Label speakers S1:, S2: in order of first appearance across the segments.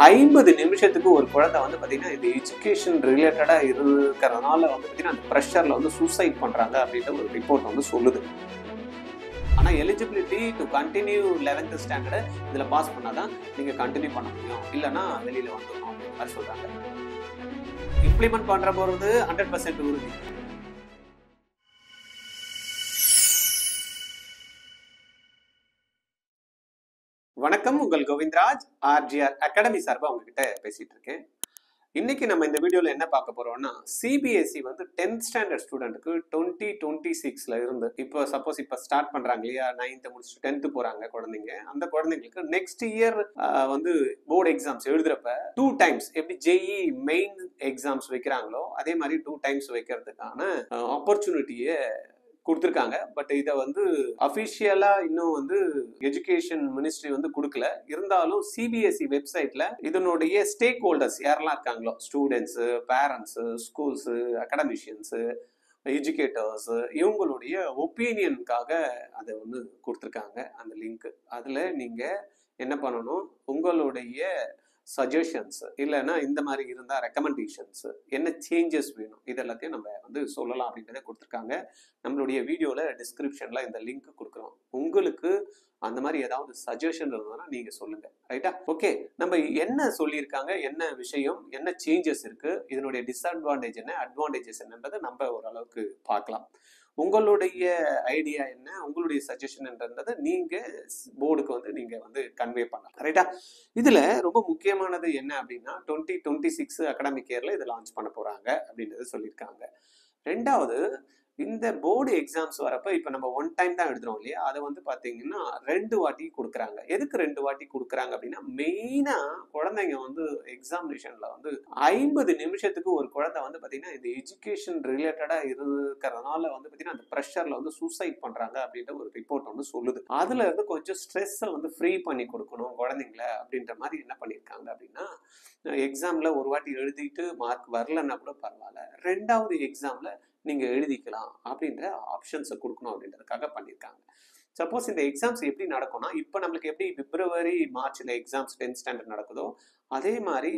S1: 50 நிமிஷத்துக்கு ஒரு குழந்தை வந்து பார்த்தீங்கன்னா இந்த எஜுகேஷன் ரிலேட்டடாக இருக்கிறதுனால வந்து பார்த்தீங்கன்னா அந்த ப்ரெஷரில் வந்து சூசைட் பண்ணுறாங்க அப்படின்ற ஒரு ரிப்போர்ட் வந்து சொல்லுது. ஆனால் eligibility to continue 11th standard இதில் பாஸ் பண்ணால் தான் நீங்கள் கண்டினியூ பண்ண முடியும், இல்லைன்னா வெளியில் வந்துடணும் அப்படின்ற மாதிரி சொல்கிறாங்க. இம்ப்ளிமெண்ட் பண்ணுற போகிறது 100% உறுதி. வணக்கம், உங்கள் கோவிந்தராஜ் ஆர்ஜிஆர் அகாடமி சார்பாக உங்ககிட்ட பேசிட்டு இருக்கேன். இன்னைக்கு நம்ம இந்த வீடியோல என்ன பார்க்க போறோம்னா, சிபிஎஸ்இ வந்து 10th ஸ்டாண்டர்ட் ஸ்டூடெண்ட்டுக்கு 2026ல இருந்து இப்போ சப்போஸ் இப்போ ஸ்டார்ட் பண்றாங்க இல்லையா, 9th முடிச்சுட்டு 10th போறாங்க குழந்தைங்க. அந்த குழந்தைங்களுக்கு நெக்ஸ்ட் இயர் வந்து போர்டு எக்ஸாம்ஸ் எழுதுறப்ப 2 times எப்படி ஜேஇ மெயின் எக்ஸாம்ஸ் வைக்கிறாங்களோ அதே மாதிரி 2 times வைக்கிறதுக்கான ஆப்பர்ச்சுனிட்டியை கொடுத்துருக்காங்க. பட் இதை வந்து அஃபிஷியலா இன்னும் வந்து எஜுகேஷன் மினிஸ்ட்ரி வந்து கொடுக்கல. இருந்தாலும் சிபிஎஸ்இ வெப்சைட்ல இதனுடைய ஸ்டேக் ஹோல்டர்ஸ் யாரெல்லாம் இருக்காங்களோ, students, parents, schools, academicians, educators, இவங்களுடைய ஒப்பீனியனுக்காக அதை வந்து கொடுத்துருக்காங்க அந்த லிங்க். அதுல நீங்க என்ன பண்ணணும், உங்களுடைய சஜஷன்ஸ் இல்லைன்னா இந்த மாதிரி இருந்தால் ரெக்கமெண்டேஷன்ஸ், என்ன சேஞ்சஸ் வேணும், இது எல்லாத்தையும் நம்ம வந்து சொல்லலாம் அப்படின்றத கொடுத்துருக்காங்க. நம்மளுடைய வீடியோவில் டிஸ்கிரிப்ஷனில் இந்த லிங்க் கொடுக்குறோம். உங்களுக்கு அந்த மாதிரி ஏதாவது சஜஷன் இருந்ததுன்னா நீங்கள் சொல்லுங்கள், ரைட்டா? ஓகே, நம்ம என்ன சொல்லியிருக்காங்க, என்ன விஷயம், என்ன சேஞ்சஸ் இருக்குது, இதனுடைய டிஸ்அட்வான்டேஜ் என்ன, அட்வான்டேஜஸ் என்னன்றதை நம்ம ஓரளவுக்கு பார்க்கலாம். உங்களுடைய ஐடியா என்ன, உங்களுடைய சஜஷன் என்றதை நீங்க போர்டுக்கு வந்து நீங்க வந்து கன்வே பண்ணலாம், ரைட்டா? இதுல ரொம்ப முக்கியமானது என்ன அப்படின்னா, 2026 அகாடமிக் இயர்ல இதை லான்ச் பண்ண போறாங்க அப்படின்றது சொல்லியிருக்காங்க. ரெண்டாவது, இந்த போர்டு எக்ஸாம்ஸ் வரப்ப இப்ப நம்ம 1 time தான் எழுதுறோம் இல்லையா, அதை வந்து பாத்தீங்கன்னா 2 வாட்டி கொடுக்குறாங்க. எதுக்கு 2 வாட்டி கொடுக்குறாங்க அப்படின்னா, மெயினா குழந்தைங்க வந்து எக்ஸாமினேஷன்ல வந்து 50 நிமிஷத்துக்கு ஒரு குழந்தை வந்து பாத்தீங்கன்னா இந்த எஜுகேஷன் ரிலேட்டடா இருக்கிறதுனால வந்து பாத்தீங்கன்னா அந்த ப்ரெஷர்ல வந்து சூசைட் பண்றாங்க அப்படின்ற ஒரு ரிப்போர்ட் வந்து சொல்லுது. அதுல இருந்து கொஞ்சம் ஸ்ட்ரெஸ்ஸை வந்து ஃப்ரீ பண்ணி கொடுக்கணும் குழந்தைங்கள அப்படின்ற மாதிரி என்ன பண்ணியிருக்காங்க அப்படின்னா, எக்ஸாம்ல ஒரு வாட்டி எழுதிட்டு மார்க் வரலன்னா கூட பரவாயில்ல, 2வது எக்ஸாம்ல நீங்க எழுதிக்கலாம் அப்படின்ற ஆப்ஷன்ஸை கொடுக்கணும் அப்படின்றதுக்காக பண்ணியிருக்காங்க. சப்போஸ் இந்த எக்ஸாம்ஸ் எப்படி நடக்கும்னா, இப்போ நம்மளுக்கு எப்படி பிப்ரவரி மார்ச்ல எக்ஸாம்ஸ் 10th ஸ்டாண்டர்ட் நடக்குதோ அதே மாதிரி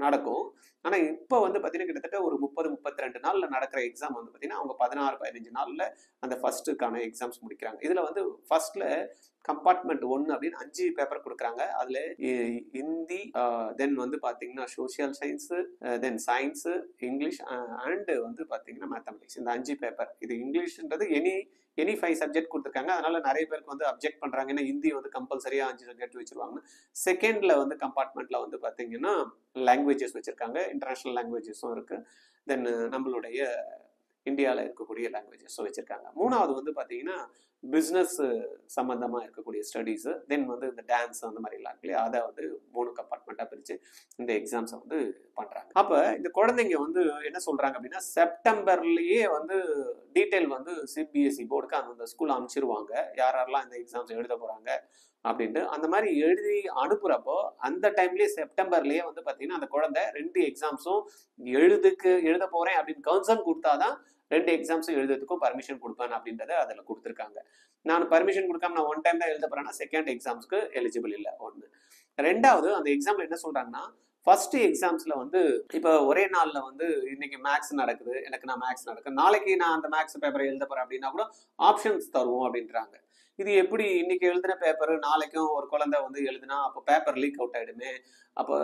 S1: நடக்கும். ஆனா இப்போ வந்து பாத்தீங்கன்னா கிட்டத்தட்ட ஒரு 30-32 நாள்ல நடக்கிற எக்ஸாம் வந்து பாத்தீங்கன்னா அவங்க 16-15 நாள்ல அந்த ஃபர்ஸ்ட்டுக்கான எக்ஸாம்ஸ் முடிக்கிறாங்க. இதுல வந்து ஃபர்ஸ்ட்ல கம்பார்ட்மெண்ட் 1 அப்படின்னு 5 பேப்பர் கொடுக்குறாங்க. அதுல ஹிந்தி, தென் வந்து பாத்தீங்கன்னா social science, then science, English and வந்து பாத்தீங்கன்னா மேத்தமெட்டிக்ஸ். இந்த 5 பேப்பர். இது இங்கிலீஷ்ன்றது எனி 5 சப்ஜெக்ட் கொடுத்துருக்காங்க. அதனால நிறைய பேருக்கு வந்து அப்ஜெக்ட் பண்றாங்க, ஏன்னா ஹிந்தி வந்து கம்பல்சரியா 5 சப்ஜெக்ட் வச்சிருவாங்க. செகண்ட்ல வந்து கம்பார்ட்மெண்ட்ல வந்து பாத்தீங்கன்னா லாங்குவேஜஸ் வச்சிருக்காங்க, இன்டர்நேஷனல் லாங்குவேஜஸும் இருக்கு, தென் நம்மளுடைய இந்தியாவில் இருக்கக்கூடிய லாங்குவேஜஸும் வச்சிருக்காங்க. 3வது வந்து பார்த்தீங்கன்னா பிஸ்னஸ் சம்பந்தமாக இருக்கக்கூடிய ஸ்டடீஸ், தென் வந்து இந்த டான்ஸ் அந்த மாதிரிலாம் இருக்கு இல்லையா, அதை வந்து 3 கம்பார்ட்மெண்ட்டாக பிரித்து இந்த எக்ஸாம்ஸை வந்து பண்ணுறாங்க. அப்போ இந்த குழந்தைங்க வந்து என்ன சொல்கிறாங்க அப்படின்னா, செப்டம்பர்லேயே வந்து டீட்டெயில் வந்து சிபிஎஸ்இ போர்டுக்கு அந்த ஸ்கூல் அனுப்பிச்சிருவாங்க, யாரெல்லாம் இந்த எக்ஸாம்ஸ் எழுத போகிறாங்க அப்படின்ட்டு. அந்த மாதிரி எழுதி அனுப்புறப்போ அந்த டைம்லயே செப்டம்பர்லயே வந்து பாத்தீங்கன்னா அந்த குழந்தை 2 எக்ஸாம்ஸும் எழுத போறேன் அப்படின்னு கன்சர்ன் கொடுத்தாதான் 2 எக்ஸாம்ஸும் எழுதுறதுக்கும் பர்மிஷன் கொடுப்பேன் அப்படின்றத அதுல கொடுத்துருக்காங்க. நான் பர்மிஷன் கொடுக்காம நான் 1 time தான் எழுத போறேன்னா செகண்ட் எக்ஸாம்ஸ்க்கு எலிஜிபிள் இல்லை. 1. ரெண்டாவது, அந்த எக்ஸாம்ல என்ன சொல்றாங்கன்னா, ஃபர்ஸ்ட் எக்ஸாம்ஸ்ல வந்து இப்போ ஒரே நாள்ல வந்து இன்னைக்கு மேக்ஸ் நடக்குது, எனக்கு நான் மேக்ஸ் நடக்குது, நாளைக்கு நான் அந்த மேக்ஸ் பேப்பரை எழுத போறேன் அப்படின்னா கூட ஆப்ஷன்ஸ் தருவோம் அப்படின்றாங்க. இது எப்படி இன்னைக்கு எழுதின பேப்பர் நாளைக்கும் ஒரு குழந்தை வந்து எழுதுனா அப்போ பேப்பர் லீக் அவுட் ஆயிடுமே, அப்போ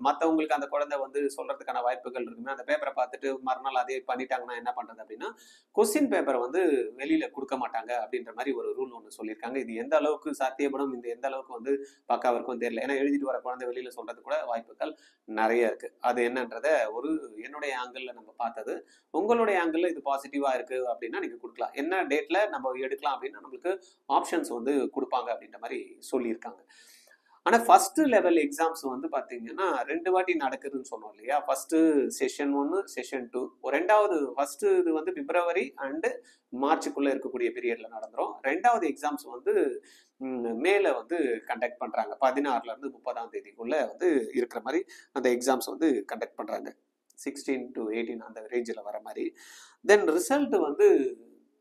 S1: மற்றவங்களுக்கு அந்த குழந்தை வந்து சொல்றதுக்கான வாய்ப்புகள் இருக்குமே, அந்த பேப்பரை பார்த்துட்டு மறுநாள் அதே பண்ணிட்டாங்கன்னா என்ன பண்றது அப்படின்னா, கொஸ்டின் பேப்பரை வந்து வெளியில கொடுக்க மாட்டாங்க அப்படின்ற மாதிரி ஒரு ரூல் ஒன்று சொல்லியிருக்காங்க. இது எந்த அளவுக்கு சாத்தியப்படும், இந்த எந்த அளவுக்கு வந்து பக்காவா இருக்கும் தெரியல. ஏன்னா எழுதிட்டு வர குழந்தை வெளியில சொல்றது கூட வாய்ப்புகள் நிறைய இருக்கு. அது என்னன்றத ஒரு என்னுடைய ஆங்கிள் நம்ம பார்த்தது. உங்களுடைய ஆங்கிள் இது பாசிட்டிவா இருக்கு அப்படின்னா நீங்க கொடுக்கலாம். என்ன டேட்ல நம்ம எடுக்கலாம் அப்படின்னா நம்மளுக்கு ஆப்ஷன்ஸ் வந்து கொடுப்பாங்க அப்படின்ற மாதிரி சொல்லியிருக்காங்க. ஆனா ஃபர்ஸ்ட் லெவல் எக்ஸாம்ஸ் வந்து பாத்தீங்கன்னா 2 வாட்டி நடக்குதுன்னு சொன்னோம் இல்லையா. First session 1, session 2. ரெண்டாவது ஃபர்ஸ்ட் இது வந்து பிப்ரவரி அண்ட் மார்ச்சுக்குள்ள இருக்கக்கூடிய பீரியட்ல நடந்துரும். ரெண்டாவது எக்ஸாம்ஸ் வந்து மேல வந்து கண்டக்ட் பண்றாங்க. 16ல இருந்து 30ஆம் தேதிக்குள்ள வந்து இருக்கிற மாதிரி அந்த எக்ஸாம்ஸ் வந்து கண்டக்ட் பண்றாங்க. 16 to 18 அந்த ரேஞ்சில் வர மாதிரி. தென் ரிசல்ட் வந்து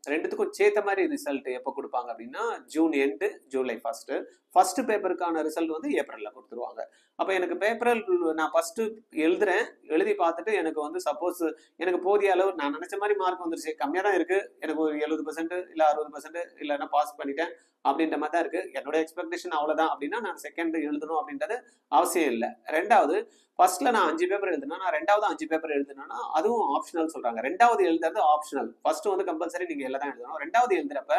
S1: ரெண்டுத்துக்கும் சேர்த்த மாதிரி ரிசல்ட் எப்போ கொடுப்பாங்க அப்படின்னா, ஜூன் எண்டு, ஜூலை 1. ஃபர்ஸ்ட் பேப்பருக்கான ரிசல்ட் வந்து ஏப்ரலில் கொடுத்துருவாங்க. அப்போ எனக்கு பேப்பரில் நான் ஃபர்ஸ்ட் எழுதுறேன், எழுதி பார்த்துட்டு எனக்கு வந்து சப்போஸ் எனக்கு போதிய அளவு நான் நினைச்ச மாதிரி மார்க் வந்துருச்சு, கம்மியாக தான் இருக்கு, எனக்கு ஒரு 70% இல்லை 60% இல்லைன்னா பாஸ் பண்ணிட்டேன் அப்படின்ற மாதிரி தான் இருக்கு, என்னோட எக்ஸ்பெக்டேஷன் அவ்வளோதான் அப்படின்னா நான் செகண்ட் எழுதணும் அப்படின்றது அவசியம் இல்லை. ரெண்டாவது, ஃபர்ஸ்ட்ல நான் 5 பேப்பர் எழுதுனா, நான் ரெண்டாவது 5 பேப்பர் எழுதுனா அதுவும் ஆப்ஷனல் சொல்றாங்க. ரெண்டாவது எழுதுறது ஆப்ஷனல், ஃபர்ஸ்ட் வந்து கம்பல்சரி நீங்க எல்லாம் தான் எழுதணும். ரெண்டாவது எழுதுறப்ப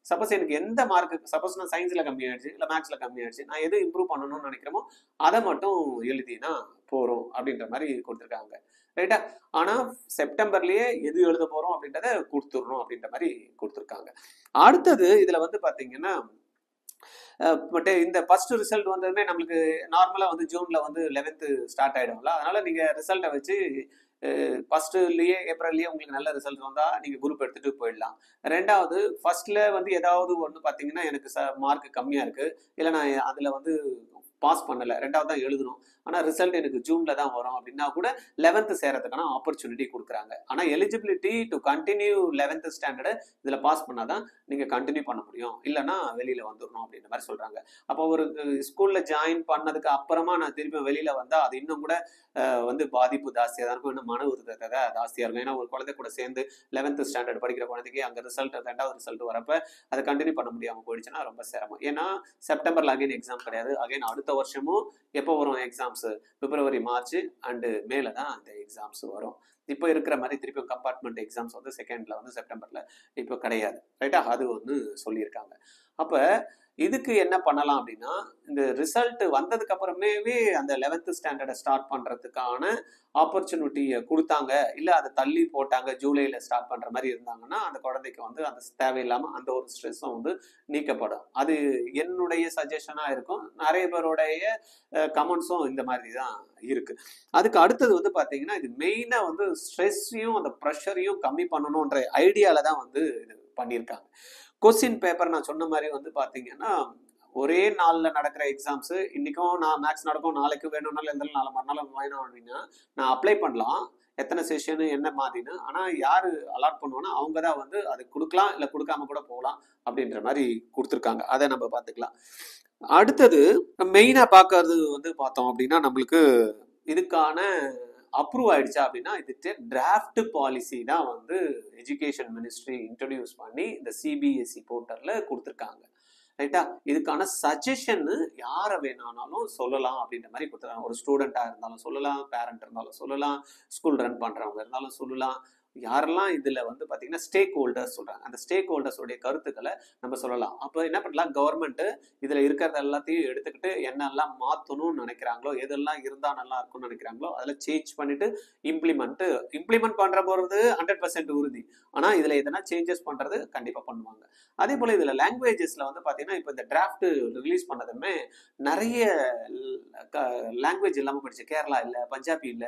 S1: சப்போஸ் எனக்கு எந்த மார்க்கு, சப்போஸ் நான் சயின்ஸ்ல கம்மி ஆயிடுச்சு இல்லை மேக்ஸ்ல கம்மி ஆயிடுச்சு, நான் எது இம்ப்ரூவ் பண்ணணும்னு நினைக்கிறோமோ அதை மட்டும் எழுதினா போறோம் அப்படின்ற மாதிரி கொடுத்துருக்காங்க. ரைட்டா? ஆனா செப்டம்பர்லயே எது எழுத போறோம் அப்படின்றத கொடுத்துடணும் அப்படின்ற மாதிரி கொடுத்துருக்காங்க. அடுத்தது இதுல வந்து பாத்தீங்கன்னா பட் இந்த ஃபர்ஸ்ட் ரிசல்ட் வந்ததுமே நம்மளுக்கு நார்மலா வந்து ஜூன்ல வந்து 11th ஸ்டார்ட் ஆயிடும்ல, அதனால நீங்க ரிசல்ட்டை வச்சு ஃபர்ஸ்ட்லயே ஏப்ரல்லயே உங்களுக்கு நல்ல ரிசல்ட் வந்தா நீங்க குரூப் எடுத்துட்டு போயிடலாம். ரெண்டாவது, ஃபர்ஸ்ட்ல வந்து ஏதாவது ஒன்று பார்த்தீங்கன்னா எனக்கு மார்க் கம்மியா இருக்கு, இல்லை நான் அதுல வந்து பாஸ் பண்ணல, ரெண்டாவது தான் எழுதணும், ஆனா ரிசல்ட் எனக்கு ஜூன்ல தான் வரும் அப்படின்னா கூட 11th சேரத்துக்கான ஆப்பர்ச்சுனிட்டி கொடுக்குறாங்க. ஆனா eligibility to continue 11th standard இதுல பாஸ் பண்ணாதான் நீங்க கண்டினியூ பண்ண முடியும், இல்லைன்னா வெளியில வந்துடணும் அப்படின்ற மாதிரி சொல்றாங்க. அப்போ ஒரு ஸ்கூல்ல ஜாயின் பண்ணதுக்கு அப்புறமா நான் திருப்பி வெளியில வந்தா அது இன்னும் கூட வந்து பாதிப்பு ஜாஸ்தியாக தான் இருக்கும், இன்னும் மன உறுத்தத்தை ஜாஸ்தியாக இருக்கும். ஏன்னா ஒரு குழந்தை கூட சேர்ந்து 11th ஸ்டாண்டர்ட் படிக்கிற குழந்தைக்கு அங்கே ரிசல்ட் ரெண்டாவது ரிசல்ட் வரப்ப அதை கண்டினியூ பண்ண முடியாமல் போயிடுச்சுன்னா ரொம்ப சிரமம். ஏன்னா செப்டம்பர்ல அகைன் எக்ஸாம் கிடையாது, அகைன் அடுத்த வருஷமும் எப்போ வரும் எக்ஸாம்ஸ், பிப்ரவரி மார்ச் அண்டு மேல தான் அந்த எக்ஸாம்ஸ் வரும். இப்போ இருக்கிற மாதிரி திருப்பி கம்பார்ட்மெண்ட் எக்ஸாம்ஸ் வந்து செகண்ட்ல வந்து செப்டம்பர்ல இப்போ கிடையாது. ரைட்டா? அது வந்து சொல்லியிருக்காங்க. அப்ப இதுக்கு என்ன பண்ணலாம் அப்படின்னா, இந்த ரிசல்ட் வந்ததுக்கு அப்புறமேவே அந்த 11th ஸ்டாண்டர்டை ஸ்டார்ட் பண்றதுக்கான ஆப்பர்ச்சுனிட்டியை கொடுத்தாங்க, இல்ல அதை தள்ளி போட்டாங்க, ஜூலைல ஸ்டார்ட் பண்ற மாதிரி இருந்தாங்கன்னா அந்த குழந்தைக்கு வந்து அந்த தேவையில்லாம அந்த ஒரு ஸ்ட்ரெஸ்ஸும் வந்து நீக்கப்படும். அது என்னுடைய சஜஷனா இருக்கும். நிறைய பேருடைய கமெண்ட்ஸும் இந்த மாதிரி தான் இருக்கு. அதுக்கு அடுத்தது வந்து பாத்தீங்கன்னா, இது மெயினா வந்து ஸ்ட்ரெஸ்ஸையும் அந்த ப்ரெஷரையும் கம்மி பண்ணணும்ன்ற ஐடியால தான் வந்து இது பண்ணியிருக்காங்க. கொஸ்டின் பேப்பர் நான் சொன்ன மாதிரி வந்து பாத்தீங்கன்னா, ஒரே நாள்ல நடக்கிற எக்ஸாம்ஸ், இன்னைக்கும் நான் மேக்ஸ் நடக்கும், நாளைக்கு வேணும்னாலும் இருந்தாலும் நாளை மறுநாள் வேணும் அப்படின்னா நான் அப்ளை பண்ணலாம், எத்தனை செஷனு என்ன மாதிரின்னு. ஆனா யாரு அலாட் பண்ணுவோன்னா அவங்க தான் வந்து அது கொடுக்கலாம், இல்லை கொடுக்காம கூட போகலாம் அப்படின்ற மாதிரி கொடுத்துருக்காங்க. அதை நம்ம பார்த்துக்கலாம். அடுத்தது மெயினா பார்க்கறது வந்து பார்த்தோம் அப்படின்னா, நம்மளுக்கு இதுக்கான அப்ரூவ் ஆயிடுச்சா அப்படின்னா, இதுக்கு டிராஃப்ட் பாலிசி தான் வந்து எஜுகேஷன் மினிஸ்ட்ரி இன்ட்ரடியூஸ் பண்ணி இந்த சிபிஎஸ்இ போர்ட்டல்ல கொடுத்துருக்காங்க. ரைட்டா? இதுக்கான சஜஷன் யாரை வேணாலும் சொல்லலாம் அப்படின்ற மாதிரி கொடுத்துருக்காங்க. ஒரு ஸ்டூடெண்டா இருந்தாலும் சொல்லலாம், பேரண்ட் இருந்தாலும் சொல்லலாம், ஸ்கூல் ரன் பண்றவங்க இருந்தாலும் சொல்லலாம். யாரெல்லாம் இதுல வந்து பாத்தீங்கன்னா ஸ்டேக் ஹோல்டர்ஸ் சொல்றாங்க, அந்த ஸ்டேக் ஹோல்டர்ஸோடைய கருத்துக்களை நம்ம சொல்லலாம். அப்போ என்ன பண்ணலாம், கவர்மெண்ட் இதுல இருக்கிறது எல்லாத்தையும் எடுத்துக்கிட்டு என்னெல்லாம் மாத்தணும்னு நினைக்கிறாங்களோ, எதெல்லாம் இருந்தா நல்லா இருக்கும்னு நினைக்கிறாங்களோ அதில் சேஞ்ச் பண்ணிட்டு இம்ப்ளிமெண்ட் பண்ற போறது 100% உறுதி. ஆனா இதுல எதனா சேஞ்சஸ் பண்றது கண்டிப்பா பண்ணுவாங்க. அதே போல இதுல லாங்குவேஜஸ்ல வந்து பாத்தீங்கன்னா, இப்போ இந்த டிராஃப்ட் ரிலீஸ் பண்ணதுமே நிறைய லாங்குவேஜ் இல்லாம போயிடுச்சு. கேரளா இல்ல, பஞ்சாபி இல்ல,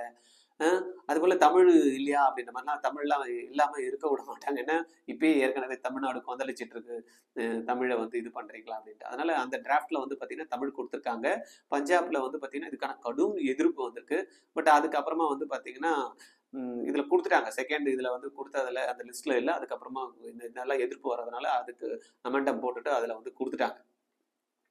S1: அதுபோல தமிழ் இல்லையா அப்படின்ற மாதிரிலாம் தமிழ்லாம் இல்லாம இருக்க விட மாட்டாங்க. ஏன்னா இப்பயே ஏற்கனவே தமிழ்நாடு கொந்தளிச்சிட்டு இருக்கு, தமிழை வந்து இது பண்றீங்களா அப்படின்ட்டு. அதனால அந்த டிராஃப்ட்ல வந்து பாத்தீங்கன்னா தமிழ் கொடுத்துருக்காங்க. பஞ்சாப்ல வந்து பாத்தீங்கன்னா இதுக்கான கடும் எதிர்ப்பு வந்திருக்கு. பட் அதுக்கப்புறமா வந்து பாத்தீங்கன்னா இதுல கொடுத்துட்டாங்க, செகண்ட் இதுல வந்து கொடுத்ததுல அந்த லிஸ்ட்ல இல்லை. அதுக்கப்புறமா நல்லா எதிர்ப்பு வர்றதுனால அதுக்கு அமெண்டம் போட்டுட்டு அதுல வந்து கொடுத்துட்டாங்க.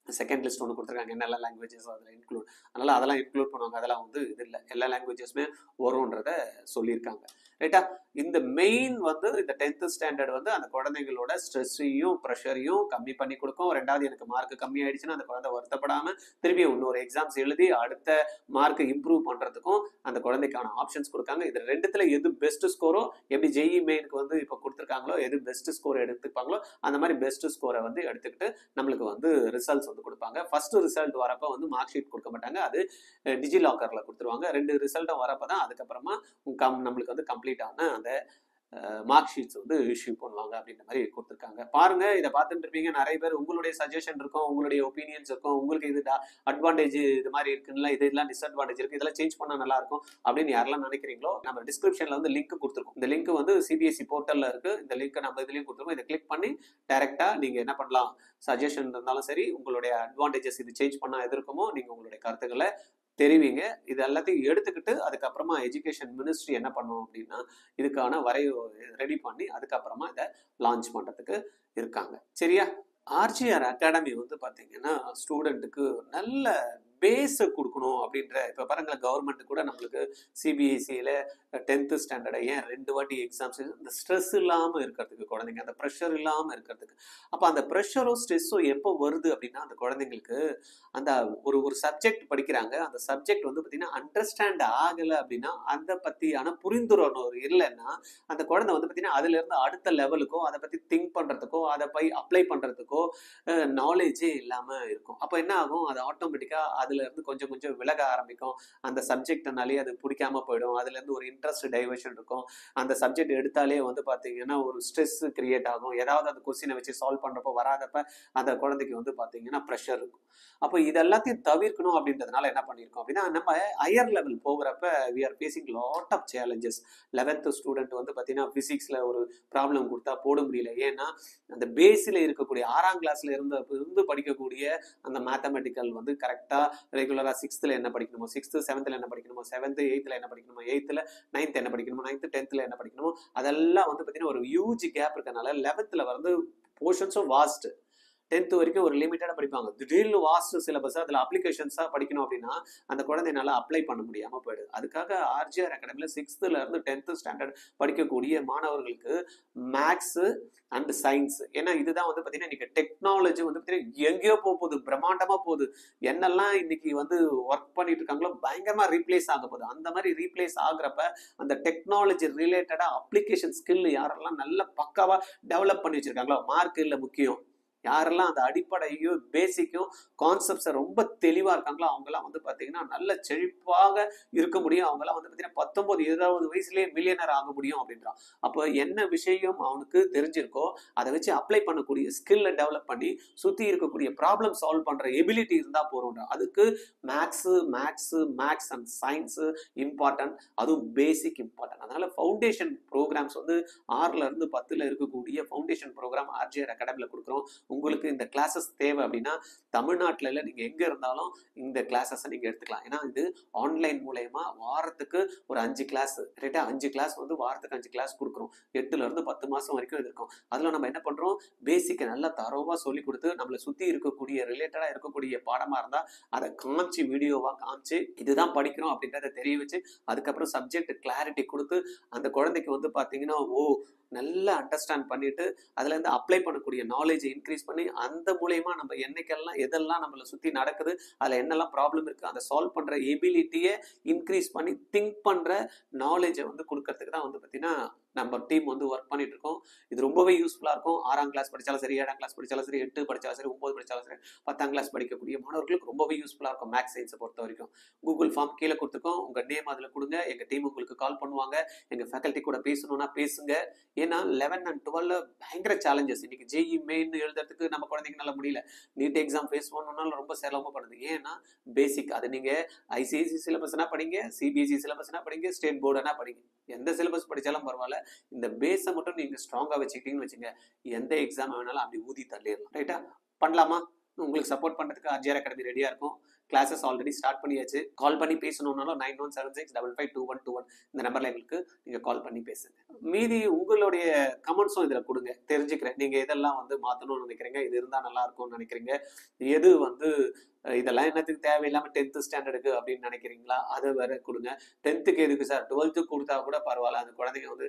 S1: செகண்ட் லிஸ்ட் ஒன்று கொடுத்துருக்காங்க, என்னெல்லாம் லாங்குவேஜஸ் அதில் இன்க்ளூட், அதனால அதெல்லாம் இன்க்ளூட் பண்ணுவாங்க. அதெல்லாம் வந்து இது இல்லை, எல்லா லாங்குவேஜஸுமே வரும்ன்றத சொல்லியிருக்காங்க. ரைட்டா? இந்த மெயின் வந்து இந்த 10th ஸ்டாண்டர்ட் வந்து அந்த குழந்தைங்களோட ஸ்ட்ரெஸ்ஸையும் ப்ரெஷரையும் கம்மி பண்ணி கொடுக்கும். ரெண்டாவது, எனக்கு மார்க் கம்மி ஆயிடுச்சுன்னா அந்த குழந்தை வருத்தப்படாம திரும்பி இன்னொரு எக்ஸாம்ஸ் எழுதி அடுத்த மார்க்கை இம்ப்ரூவ் பண்றதுக்கும் அந்த குழந்தைக்கான ஆப்ஷன்ஸ் கொடுக்காங்க. இது ரெண்டுத்துல எது பெஸ்ட் ஸ்கோரோ, எப்படி ஜெஇ மெயினுக்கு வந்து இப்போ கொடுத்துருக்காங்களோ, எது பெஸ்ட் ஸ்கோர் எடுத்துப்பாங்களோ அந்த மாதிரி பெஸ்ட் ஸ்கோரை வந்து எடுத்துக்கிட்டு நம்மளுக்கு வந்து ரிசல்ட்ஸ் வந்து கொடுப்பாங்க. ஃபர்ஸ்ட் ரிசல்ட் வரப்ப வந்து மார்க் ஷீட் கொடுக்க மாட்டாங்க, அது டிஜி லாக்கர்ல கொடுத்துருவாங்க. 2 ரிசல்ட்டும் வரப்ப தான் அதுக்கப்புறமா நம்மளுக்கு வந்து கம்ப்ளீட் ஆன அந்த மார்க் ஷீட்ஸ் வந்து இஷ்யூ பண்ணுவாங்க அப்படின்ற மாதிரி கொடுத்துருக்காங்க. பாருங்க, இதை பார்த்துட்டு இருப்பீங்க நிறைய பேர், உங்களுடைய சஜஷன் இருக்கும், உங்களுடைய ஒப்பீனியன்ஸ் இருக்கும், உங்களுக்கு இது அட்வான்டேஜ் இது மாதிரி இருக்குன்னு, இதெல்லாம் டிஸ்அட்வான்டேஜ் இருக்கு, இதெல்லாம் சேஞ்ச் பண்ணா நல்லா இருக்கும் அப்படின்னு யாரெல்லாம் நினைக்கிறீங்களோ, நம்ம டிஸ்கிரிப்ஷன்ல வந்து லிங்க் கொடுத்துருக்கோம். இந்த லிங்க் வந்து சிபிஎஸ்இ போர்ட்டல்ல இருக்கு. இந்த லிங்க் நம்ம இதுலயும் கொடுத்துருக்கோம். இதை கிளிக் பண்ணி டைரக்டா நீங்க என்ன பண்ணலாம், சஜஷன் இருந்தாலும் சரி, உங்களுடைய அட்வான்டேஜஸ் இது சேஞ்ச் பண்ணா எது இருக்குமோ நீங்க உங்களுடைய கருத்துக்களை தெரிவிங்க. இது எல்லாத்தையும் எடுத்துக்கிட்டு அதுக்கப்புறமா எஜுகேஷன் மினிஸ்ட்ரி என்ன பண்ணும் அப்படின்னா இதுக்கான ரெடி பண்ணி அதுக்கப்புறமா இதை லான்ச் பண்றதுக்கு இருக்காங்க. சரியா? ஆர்ஜிஆர் அகாடமி வந்து பார்த்தீங்கன்னா ஸ்டூடெண்ட்டுக்கு நல்ல பேஸை கொடுக்கணும் அப்படின்ற இப்போ பாருங்களேன் கவர்மெண்ட் கூட நம்மளுக்கு சிபிஎஸ்சியில் 10th ஸ்டாண்டர்டை ஏன் 2 வாட்டி எக்ஸாம்ஸ் இந்த ஸ்ட்ரெஸ் இல்லாமல் இருக்கிறதுக்கு குழந்தைங்க அந்த ப்ரெஷர் இல்லாமல் இருக்கிறதுக்கு அப்போ அந்த ப்ரெஷரோ ஸ்ட்ரெஸ்ஸோ எப்போ வருது அப்படின்னா அந்த குழந்தைங்களுக்கு அந்த ஒரு சப்ஜெக்ட் படிக்கிறாங்க அந்த சப்ஜெக்ட் வந்து பார்த்தீங்கன்னா அண்டர்ஸ்டாண்ட் ஆகலை அப்படின்னா அதை பற்றியான புரிந்துணர்வு இல்லைன்னா அந்த குழந்தை வந்து பார்த்தீங்கன்னா அதுலேருந்து அடுத்த லெவலுக்கோ அதை பற்றி திங்க் பண்ணுறதுக்கோ அதை போய் அப்ளை பண்ணுறதுக்கோ நாலேஜே இல்லாமல் இருக்கும். அப்போ என்ன ஆகும் அது ஆட்டோமேட்டிக்காக அதுலேருந்து கொஞ்சம் கொஞ்சம் விலக ஆரம்பிக்கும். அந்த சப்ஜெக்ட்னாலே அது பிடிக்காம போயிடும். அதுலேருந்து ஒரு இன்ட்ரெஸ்ட் டைவர்ஷன் இருக்கும். அந்த சப்ஜெக்ட் எடுத்தாலே வந்து பார்த்தீங்கன்னா ஒரு ஸ்ட்ரெஸ் கிரியேட் ஆகும். ஏதாவது அந்த கொஸ்டினை வச்சு சால்வ் பண்ணுறப்போ வராதப்ப அந்த குழந்தைக்கு வந்து பார்த்தீங்கன்னா ப்ரெஷர் இருக்கும். அப்போ இது எல்லாத்தையும் தவிர்க்கணும் அப்படின்றதுனால என்ன பண்ணியிருக்கோம் அப்படின்னா நம்ம ஹையர் லெவல் போகிறப்ப we are facing lot of challenges. 11th student வந்து பார்த்தீங்கன்னா ஃபிசிக்ஸில் ஒரு ப்ராப்ளம் கொடுத்தா போட முடியல. ஏன்னா அந்த பேஸில் இருக்கக்கூடிய 6ஆம் கிளாஸ்ல இருந்து படிக்கக்கூடிய அந்த மேத்தமெட்டிக்கல் வந்து கரெக்டாக ரெகுலராக 6th என்ன படிக்கணுமோ 6th 7th என்ன படிக்கணுமோ 7th 8th என்ன படிக்கணுமோ 8th 9th என்ன படிக்கணுமோ 9th 10th என்ன படிக்கணுமோ அதெல்லாம் வந்து பார்த்தீங்கன்னா ஒரு ஹியூஜ் கேப் இருக்கனால 11th வந்து போர்ஷன்ஸும் வாஸ்ட். 10th வரைக்கும் ஒரு லிமிட்டடாக படிப்பாங்க. திடீர்னு வாஸ்ட் சிலபஸ் அதில் அப்ளிகேஷன்ஸாக படிக்கணும் அப்படின்னா அந்த குழந்தைனால அப்ளை பண்ண முடியாமல் போயிடுது. அதுக்காக ஆர்ஜிஆர் அகாடமியில் 6th இருந்து 10th ஸ்டாண்டர்ட் படிக்கக்கூடிய மாணவர்களுக்கு மேக்ஸு அண்ட் சயின்ஸ், ஏன்னா இதுதான் வந்து பார்த்தீங்கன்னா இன்னைக்கு டெக்னாலஜி வந்து பார்த்தீங்கன்னா எங்கேயோ போகுது, பிரம்மாண்டமாக போகுது. என்னெல்லாம் இன்னைக்கு வந்து ஒர்க் பண்ணிட்டு இருக்காங்களோ பயங்கரமாக ரீப்ளேஸ் ஆக போகுது. அந்த மாதிரி ரீப்ளேஸ் ஆகுறப்ப அந்த டெக்னாலஜி ரிலேட்டடாக அப்ளிகேஷன் ஸ்கில் யாரெல்லாம் நல்ல பக்காவாக டெவலப் பண்ணி வச்சிருக்காங்களோ மார்க் இல்லை முக்கியம், யாரெல்லாம் அந்த அடிப்படையும் பேசிக்கும் கான்செப்ட்ஸை ரொம்ப தெளிவாக இருக்காங்களோ அவங்கெல்லாம் வந்து பார்த்தீங்கன்னா நல்ல செழிப்பாக இருக்க முடியும். அவங்கெல்லாம் வந்து பார்த்தீங்கன்னா 19-20 வயசுலேயே மில்லியனர் ஆக முடியும் அப்படின்றான். அப்போ என்ன விஷயம் அவனுக்கு தெரிஞ்சிருக்கோ அதை வச்சு அப்ளை பண்ணக்கூடிய ஸ்கில்லை டெவலப் பண்ணி சுற்றி இருக்கக்கூடிய ப்ராப்ளம் சால்வ் பண்ணுற எபிலிட்டி இருந்தால் போகிறோம். அதுக்கு மேக்ஸ் அண்ட் சயின்ஸு இம்பார்ட்டன்ட், அதுவும் பேசிக் இம்பார்ட்டன்ட். அதனால ஃபவுண்டேஷன் ப்ரோக்ராம்ஸ் வந்து 6லேருந்து 10ல் இருக்கக்கூடிய ஃபவுண்டேஷன் ப்ரோக்ராம் ஆர்ஜிஆர் அகாடமியில் கொடுக்குறோம். உங்களுக்கு இந்த கிளாஸஸ் தேவை அப்படின்னா தமிழ்நாட்டில் இல்லை நீங்கள் எங்கே இருந்தாலும் இந்த கிளாஸஸை நீங்கள் எடுத்துக்கலாம். ஏன்னா இது ஆன்லைன் மூலயமா வாரத்துக்கு ஒரு 5 கிளாஸ் ரைட்டா 5 கிளாஸ் வந்து வாரத்துக்கு 5 கிளாஸ் கொடுக்குறோம். 8லேருந்து 10 மாதம் வரைக்கும் இது இருக்கும். அதில் நம்ம என்ன பண்ணுறோம், பேசிக்கை நல்லா தரோவாக சொல்லி கொடுத்து நம்மளை சுற்றி இருக்கக்கூடிய ரிலேட்டடாக இருக்கக்கூடிய பாடமாக இருந்தால் அதை காமிச்சு வீடியோவாக காமிச்சு இதுதான் படிக்கிறோம் அப்படின்றத தெரிய வச்சு அதுக்கப்புறம் சப்ஜெக்ட் கிளாரிட்டி கொடுத்து அந்த குழந்தைக்கு வந்து பார்த்தீங்கன்னா நல்லா அண்டர்ஸ்டாண்ட் பண்ணிட்டு அதுலேருந்து அப்ளை பண்ணக்கூடிய நாலேஜை இன்க்ரீஸ் பண்ணி அந்த மூலயமா நம்ம என்னைக்கெல்லாம் எதெல்லாம் நம்மளை சுற்றி நடக்குது அதில் என்னெல்லாம் ப்ராப்ளம் இருக்குது அதை சால்வ் பண்ணுற எபிலிட்டியை இன்க்ரீஸ் பண்ணி திங்க் பண்ணுற நாலேஜை வந்து கொடுக்கறதுக்கு தான் வந்து பார்த்தீங்கன்னா நம்ம டீம் வந்து ஒர்க் பண்ணிட்டு இருக்கோம். இது ரொம்பவே யூஸ்ஃபுல்லாக இருக்கும். 6ஆம் கிளாஸ் படித்தாலும் சரி, 7ஆம் கிளாஸ் படித்தாலும் சரி, 8 படித்தாலும் சரி, 9 படித்தாலும் சரி, 10ஆம் கிளாஸ் படிக்கக்கூடிய மாணவர்களுக்கு ரொம்பவே யூஸ்ஃபுல்லாக இருக்கும். மேக்ஸ் சயின்ஸை பொறுத்த வரைக்கும் கூகுள் ஃபார்ம் கீழே கொடுத்துருக்கோம். உங்கள் நேம் அதில் கொடுங்க, எங்கள் டீம் உங்களுக்கு கால் பண்ணுவாங்க. எங்கள் ஃபேக்கல்ட்டி கூட பேசணும்னா பேசுங்க. ஏன்னா 11 and 12 பயங்கர சேலஞ்சஸ். இன்னைக்கு ஜேஇ மெயின் எழுதுறதுக்கு நம்ம குழந்தைங்கனால முடியல. நீட் எக்ஸாம் ஃபேஸ் பண்ணணும்னாலும் ரொம்ப சிரமப்படுது. ஏன்னா பேசிக் அது நீங்கள் ஐசிஐசி சிலபஸ்னா படிங்க, சிபிஎஸ்சி சிலபஸ்னா படிங்க, ஸ்டேட் போர்டுனா படிங்க, எந்த சிலபஸ் படித்தாலும் பரவாயில்ல. இந்த பேஸை மட்டும் நீங்கள் ஸ்ட்ராங்காக வச்சுக்கிட்டீங்கன்னு வச்சுங்க எந்த எக்ஸாம் வேணாலும் அப்படி ஊதி தள்ளிடலாம். ரைட்டா பண்ணலாமா? உங்களுக்கு சப்போர்ட் பண்ணுறதுக்கு ஆர்ஜிஆர் அகாடமி ரெடியாக இருக்கும். கிளாஸஸ் ஆல்ரெடி ஸ்டார்ட் பண்ணியாச்சு. கால் பண்ணி பேசணும்னாலும் 9176552121 இந்த நம்பரில் எங்களுக்கு நீங்கள் கால் பண்ணி பேசுங்க. மீதி உங்களுடைய கமெண்ட்ஸும் இதில் கொடுங்க, தெரிஞ்சுக்கிறேன். நீங்கள் எதெல்லாம் வந்து மாற்றணும்னு நினைக்கிறீங்க, இது இருந்தால் நல்லா இருக்கும்னு நினைக்கிறீங்க, எது வந்து இதெல்லாம் என்னத்துக்கு தேவையில்லாமல் 10th ஸ்டாண்டர்டுக்கு அப்படின்னு நினைக்கிறீங்களா அதை வேற கொடுங்க. 10th எதுக்கு சார், 12th கொடுத்தா கூட பரவாயில்ல, அந்த குழந்தைங்க வந்து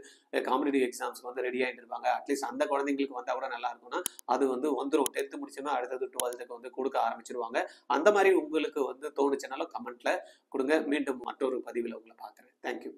S1: காம்படிட்டிவ் எக்ஸாம்ஸ்க்கு வந்து ரெடி ஆகிட்டு இருப்பாங்க, அட்லீஸ்ட் அந்த குழந்தைங்களுக்கு வந்தால் கூட நல்லா இருக்கும்னா அது வந்து வந்துடும். 10th முடிச்சோன்னா அடுத்தது 12th வந்து கொடுக்க ஆரம்பிச்சிருவாங்க. அந்த மாதிரி உங்களுக்கு வந்து தோணுச்சுனாலும் கமெண்ட்ல கொடுங்க. மீண்டும் மற்றொரு பதிவில் உங்களை பார்க்குறேன். தேங்க்யூ.